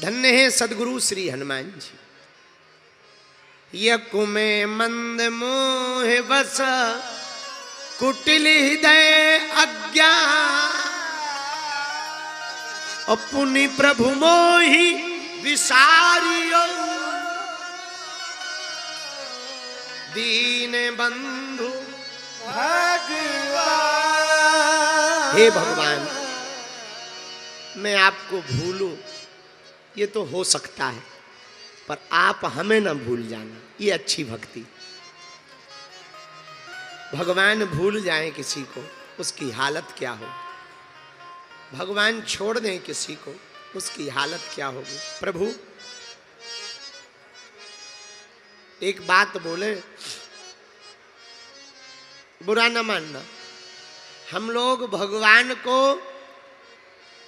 धन्य है सदगुरु श्री हनुमान जी। यकु में मंद मोह बस कुटिल हृदय अज्ञान, अपनी प्रभु मोहि विसारियो, दीन बंधु भगवान। हे भगवान, मैं आपको भूलूं ये तो हो सकता है, पर आप हमें ना भूल जाना, ये अच्छी भक्ति। भगवान भूल जाए किसी को, उसकी हालत क्या हो। भगवान छोड़ दें किसी को, उसकी हालत क्या होगी। प्रभु एक बात बोले, बुरा न मानना, हम लोग भगवान को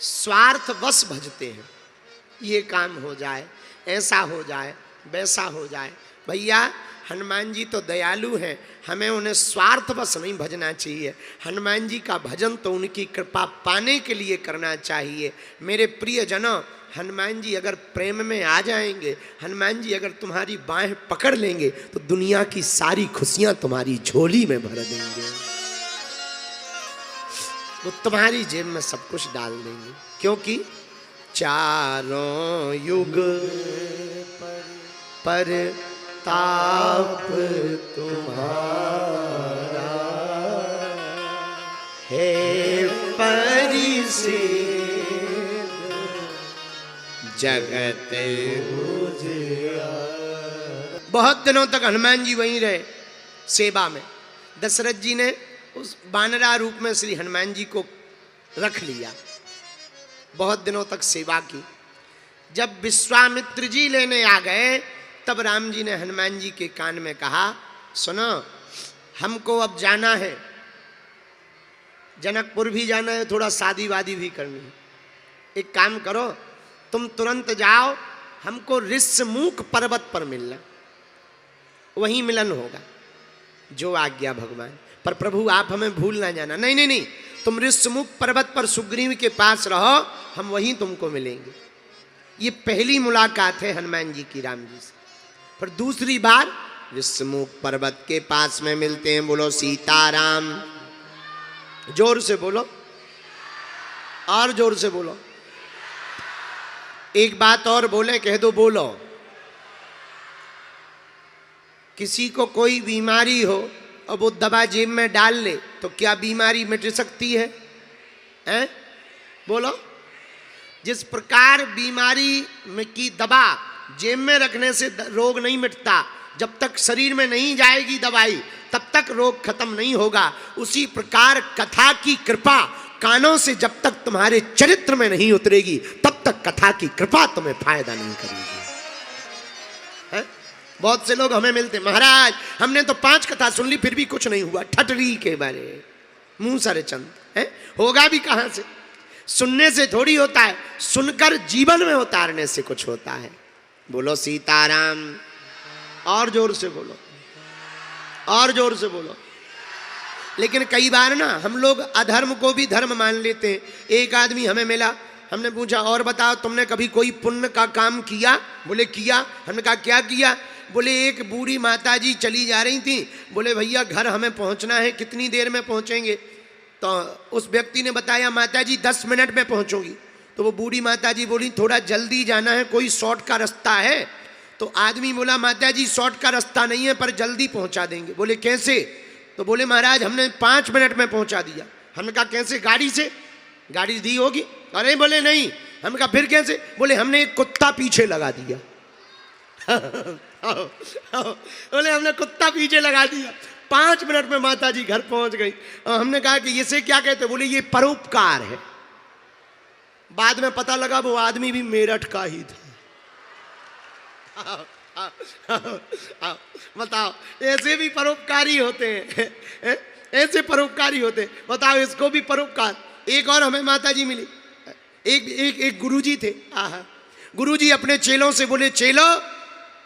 स्वार्थवश भजते हैं। ये काम हो जाए, ऐसा हो जाए, वैसा हो जाए। भैया हनुमान जी तो दयालु हैं, हमें उन्हें स्वार्थवश नहीं भजना चाहिए। हनुमान जी का भजन तो उनकी कृपा पाने के लिए करना चाहिए। मेरे प्रिय जनों, हनुमान जी अगर प्रेम में आ जाएंगे, हनुमान जी अगर तुम्हारी बाहें पकड़ लेंगे, तो दुनिया की सारी खुशियां तुम्हारी झोली में भर देंगे। वो तुम्हारी जेब में सब कुछ डाल देंगे, क्योंकि चारों युग पर ताप तुम्हारा है परिसिद्ध, जगत बहुत दिनों तक हनुमान जी वहीं रहे सेवा में। दशरथ जी ने उस बानरा रूप में श्री हनुमान जी को रख लिया, बहुत दिनों तक सेवा की। जब विश्वामित्र जी लेने आ गए, तब राम जी ने हनुमान जी के कान में कहा, सुनो, हमको अब जाना है, जनकपुर भी जाना है, थोड़ा शादी वादी भी करनी है। एक काम करो, तुम तुरंत जाओ, हमको ऋष्यमुख पर्वत पर मिलना, वहीं मिलन होगा। जो आज्ञा भगवान। पर प्रभु आप हमें भूल ना जाना। नहीं नहीं नहीं, तुम ऋष्यमुख पर्वत पर सुग्रीव के पास रहो, हम वहीं तुमको मिलेंगे। ये पहली मुलाकात है हनुमान जी की राम जी से। पर दूसरी बार ऋष्यमुख पर्वत के पास में मिलते हैं। बोलो सीताराम, जोर से बोलो, और जोर से बोलो। एक बात और बोले, कह दो बोलो। किसी को कोई बीमारी हो और वो दवा जेब में डाल ले, तो क्या बीमारी मिट सकती है? हैं? बोलो। जिस प्रकार बीमारी में की दवा जेब में रखने से रोग नहीं मिटता, जब तक शरीर में नहीं जाएगी दवाई तब तक रोग खत्म नहीं होगा, उसी प्रकार कथा की कृपा कानों से जब तक तुम्हारे चरित्र में नहीं उतरेगी, तब तक कथा की कृपा तुम्हें फायदा नहीं करेगी। है? बहुत से लोग हमें मिलते, महाराज हमने तो 5 कथा सुन ली, फिर भी कुछ नहीं हुआ। ठटरी के बारे मुंह सारे चंद है, होगा भी कहां से? सुनने से थोड़ी होता है, सुनकर जीवन में उतारने से कुछ होता है। बोलो सीताराम, और जोर से बोलो, और जोर से बोलो। लेकिन कई बार ना हम लोग अधर्म को भी धर्म मान लेते हैं। एक आदमी हमें मिला, हमने पूछा और बताओ तुमने कभी कोई पुण्य का काम किया? बोले किया। हमने कहा क्या किया? बोले एक बूढ़ी माता जी चली जा रही थी, बोले भैया घर हमें पहुंचना है, कितनी देर में पहुंचेंगे? तो उस व्यक्ति ने बताया माता जी 10 मिनट में पहुंचोगी। तो वो बूढ़ी माता जी बोली थोड़ा जल्दी जाना है, कोई शॉर्ट का रास्ता है? तो आदमी बोला माता जी शॉर्ट का रास्ता नहीं है, पर जल्दी पहुंचा देंगे। बोले कैसे? तो बोले महाराज हमने 5 मिनट में पहुंचा दिया। हमने कहा कैसे? गाड़ी से? गाड़ी दी होगी? अरे बोले नहीं। हमने कहा फिर कैसे? बोले हमने एक कुत्ता पीछे लगा दिया। बोले हमने कुत्ता पीछे लगा दिया, 5 मिनट में माता जी घर पहुंच गई। और हमने कहा कि इसे क्या कहते? बोले ये परोपकार है। बाद में पता लगा वो आदमी भी मेरठ का ही था। बताओ, ऐसे भी परोपकारी होते हैं, ऐसे परोपकारी होते। बताओ, इसको भी परोपकार। एक और हमें माता जी मिली, एक गुरुजी थे। गुरुजी अपने चेलों से बोले चेलो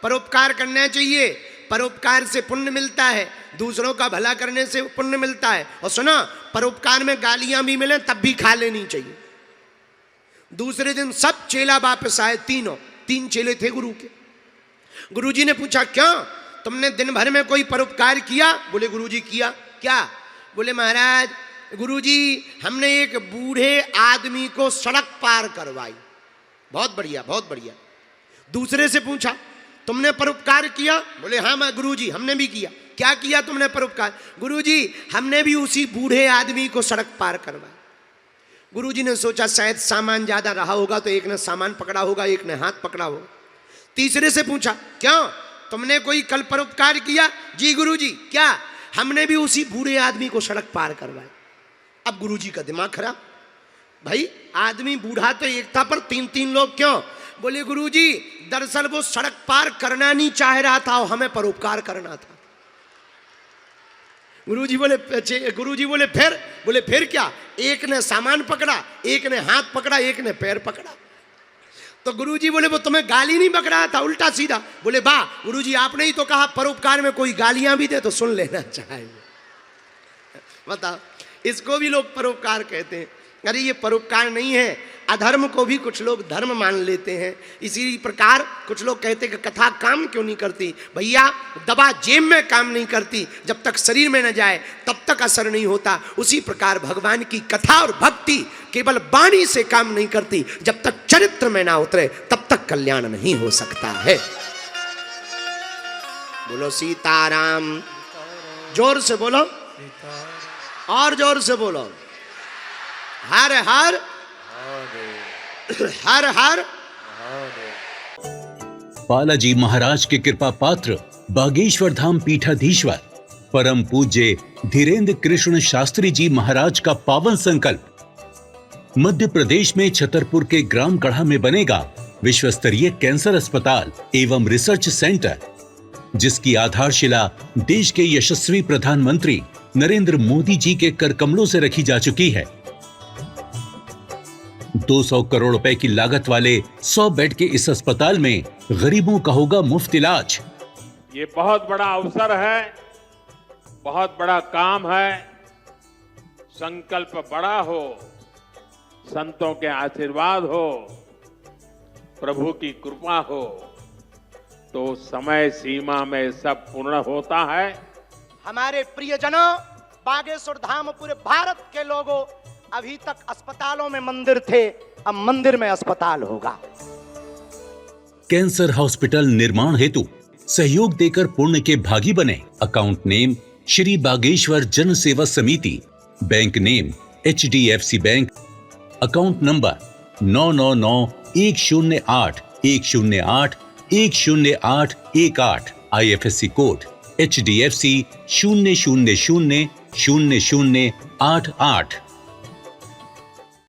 परोपकार करना चाहिए, परोपकार से पुण्य मिलता है, दूसरों का भला करने से पुण्य मिलता है। और सुनो, परोपकार में गालियां भी मिले तब भी खा लेनी चाहिए। दूसरे दिन सब चेला वापस आए, तीन चेले थे गुरु के। गुरुजी ने पूछा क्यों, तुमने दिन भर में कोई परोपकार किया? बोले गुरुजी किया। क्या? बोले महाराज गुरुजी हमने एक बूढ़े आदमी को सड़क पार करवाई। बहुत बढ़िया, बहुत बढ़िया। दूसरे से पूछा तुमने परोपकार किया? बोले हाँ मैं गुरुजी हमने भी किया। क्या किया तुमने परोपकार? गुरुजी हमने भी उसी बूढ़े आदमी को सड़क पार करवाई। गुरुजी ने सोचा शायद सामान ज्यादा रहा होगा तो एक ने सामान पकड़ा होगा, एक ने हाथ पकड़ा होगा। तीसरे से पूछा क्यों तुमने कोई कल परोपकार किया? जी गुरुजी। क्या? हमने भी उसी बूढ़े आदमी को सड़क पार करवाई। अब गुरुजी का दिमाग खराब, भाई आदमी बूढ़ा तो एक था पर तीन लोग क्यों? बोले गुरुजी दरअसल वो सड़क पार करना नहीं चाह रहा था और हमें परोपकार करना था। गुरुजी बोले फिर? बोले फिर क्या? एक ने सामान पकड़ा, एक ने हाथ पकड़ा, एक ने पैर पकड़ा। तो गुरुजी बोले वो तुम्हें गाली नहीं बक रहा था उल्टा सीधा? बोले वाह गुरुजी आपने ही तो कहा परोपकार में कोई गालियां भी दे तो सुन लेना चाहिए। बताओ, इसको भी लोग परोपकार कहते हैं। अरे ये परोपकार नहीं है, अधर्म को भी कुछ लोग धर्म मान लेते हैं। इसी प्रकार कुछ लोग कहते हैं कि कथा काम क्यों नहीं करती? भैया दवा जेब में काम नहीं करती, जब तक शरीर में न जाए तब तक असर नहीं होता। उसी प्रकार भगवान की कथा और भक्ति केवल वाणी से काम नहीं करती, जब तक चरित्र में ना उतरे तब तक कल्याण नहीं हो सकता है। बोलो सीताराम। जोर से बोलो और जोर से बोलो। हर हर हर हर। बालाजी महाराज के कृपा पात्र बागेश्वर धाम पीठाधीश्वर परम पूज्य धीरेन्द्र कृष्ण शास्त्री जी महाराज का पावन संकल्प। मध्य प्रदेश में छतरपुर के ग्राम गढ़ा में बनेगा विश्व स्तरीय कैंसर अस्पताल एवं रिसर्च सेंटर, जिसकी आधारशिला देश के यशस्वी प्रधानमंत्री नरेंद्र मोदी जी के कर कमलों से रखी जा चुकी है। 200 करोड़ रुपए की लागत वाले 100 बेड के इस अस्पताल में गरीबों का होगा मुफ्त इलाज। ये बहुत बड़ा अवसर है, बहुत बड़ा काम है। संकल्प बड़ा हो, संतों के आशीर्वाद हो, प्रभु की कृपा हो तो समय सीमा में सब पूर्ण होता है। हमारे प्रियजनों, बागेश्वर धाम पूरे भारत के लोगों, अभी तक अस्पतालों में मंदिर थे, अब मंदिर में अस्पताल होगा। कैंसर हॉस्पिटल निर्माण हेतु सहयोग देकर पुण्य के भागी बने। अकाउंट नेम श्री बागेश्वर जन सेवा समिति, bank name HDFC bank, account number 999108108108, IFSC code HDFC 0000088।